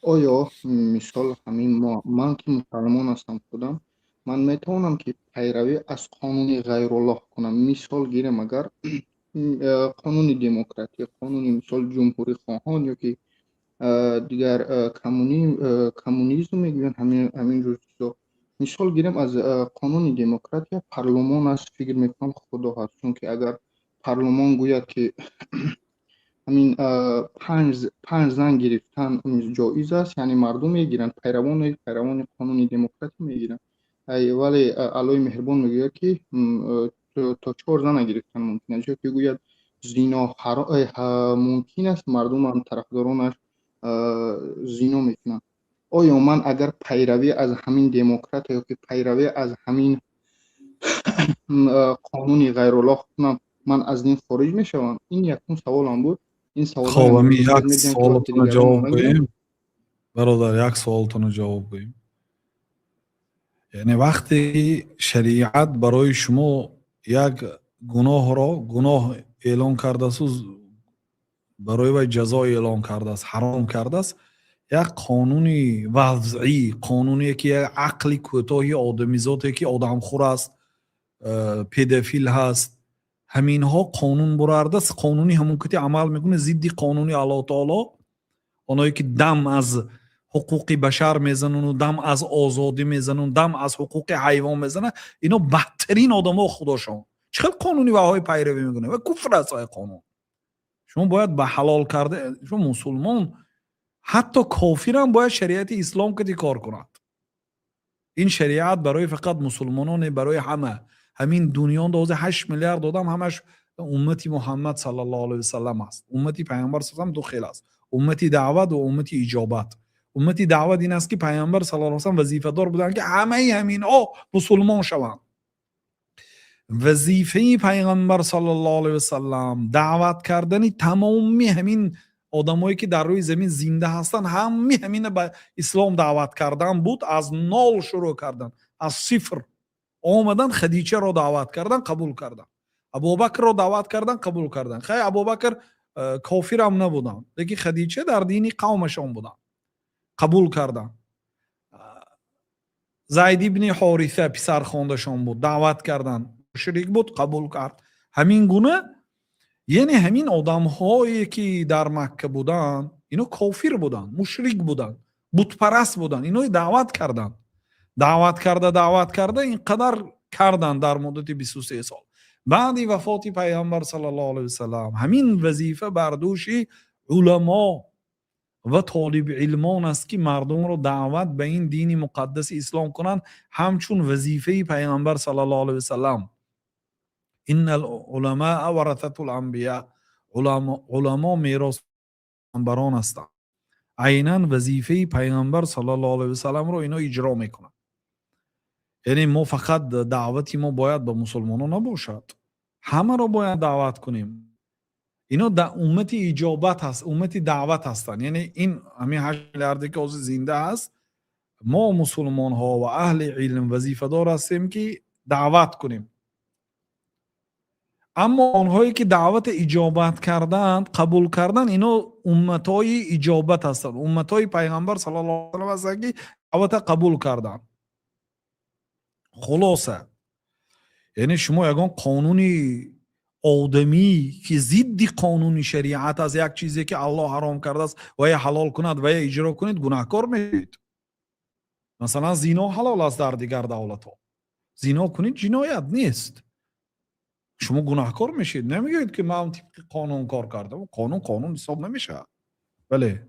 آیا مثال همین من که مسلمان هستم خودم، من میتوانم که پیروی از قانون غیر الله کنم. مثال گیرم اگر قانون دموکراتی، قانون مثال جمهوری خواهان یا که دیگر کمونیسم میگویند، همین جور چیزا. مثال گیرم از قانون دموکراتی، پارلمان است. فکر میکنم خدا هست، چون که اگر پارلمان گوید که همین پنج زن گرفتن جایز است، یعنی مردم میگیرن، پیروان قانون دموکراتی میگیرن. ولی الهی مهربان میگوید که تا 4 زن گرفتن ممکن است، یا که گوید زنا ممکن است، مردم هم طرفدارانش زنا میکنن. آیا من اگر پیروی از همین دموکرات یا که پیروی از همین قانون غیر الله کنم، من از این خارج میشوم؟ این یکم سوالم بود. این خب سوالهایم امی بیشتر یک میدونم که وقتی سوالتون رو دیگران جواب اومد. گوییم برادر، یک سوالتون رو جواب گوییم. یعنی وقتی شریعت برای شما یک گناه اعلان کرده است، برای وی جزا اعلان کرده است، حرام کرده است، یک قانونی وضعی، قانونی که یک عقل کوتاهی آدمیزاتی که آدم خور است، پدافیل هست، همین ها قانون برارده است. قانونی همون که عمل میکنه ضد قانونی الله تعالی، اونایی که دم از حقوق بشر میزنن و دم از آزادی میزنن، دم از حقوق حیوان میزنن، اینا بدترین آدم‌ها خداشون. چقدر قانونی و های پیروی میکنه و کفر است های قانون. شما باید به حلال کرده، شما مسلمان حتی کافر هم باید شریعت اسلام که کار کند. این شریعت برای فقط مسلمانان، برای همه، همین دنیا 8 میلیارد آدم همش امتی محمد صلی الله علیه و سلم است. امتی پیامبر صلی الله علیه و دو خیل است: امتی دعوت و امتی اجابت. امتی دعوت این است که پیامبر صلی الله علیه و سلم وظیفه دار بودند که همه همین مسلمان شوند. وظیفه پیغمبر صلی الله علیه و سلم دعوت کردن تمامی همین آدمایی که در روی زمین زنده هستن، همین به اسلام دعوت کردن بود. از نال شروع کردن، از صفر آمدن. خدیجه را دعوت کردن، قبول کردن. ابوبکر را دعوت کردن، قبول کردن. خیلی ابوبکر کافر هم نبودن، لیکن خدیجه در دین قومشون بودن، قبول کردن. زید ابن حارثه پسر خواندشون بود، دعوت کردن، مشرک بود، قبول کرد. همین گونه، یعنی همین آدم هایی که در مکه بودن، اینا کافر بودن، مشرک بودن، بت پرست بودن. اینا دعوت کرده اینقدر کردن در مدت 23 سال. بعد وفات پیامبر صلی الله علیه و سلم همین وظیفه بر دوش علما و طالب علمان است که مردم رو دعوت به این دین مقدس اسلام کنند، همچون وظیفه پیامبر صلی الله علیه و سلم. ان العلماء ورثه الانبیاء، علما میراث پیامبران هستند. عیناً وظیفه پیامبر صلی الله علیه و سلم رو اینا اجرا میکنند. یعنی ما فقط دعوتی ما باید به مسلمانان نباشد، همه رو باید دعوت کنیم. اینا در امت اجابت هست، امت دعوت هستن. یعنی این همین 8 میلیاردی که زنده هست، ما مسلمان ها و اهل علم وظیفه دار هستیم که دعوت کنیم. اما آنهایی که دعوت اجابت کردند، قبول کردن، اینا امتای اجابت هستند، امتای پیغمبر صلی الله علیه و آله هستند که دعوت قبول کردند. خلاصه یعنی شما یگان قانونی آدمی که ضد قانون شریعت از یک چیزی که الله حرام کرده است و یا حلال کند و یا اجرا کنید، گناهکار میشید. مثلا زنا حلال است در دیگر دولت ها، زنا کنید جنایت نیست، شما گناهکار میشید. نمیگید که من طبق قانون کار کردم، قانون حساب نمیشه. بله.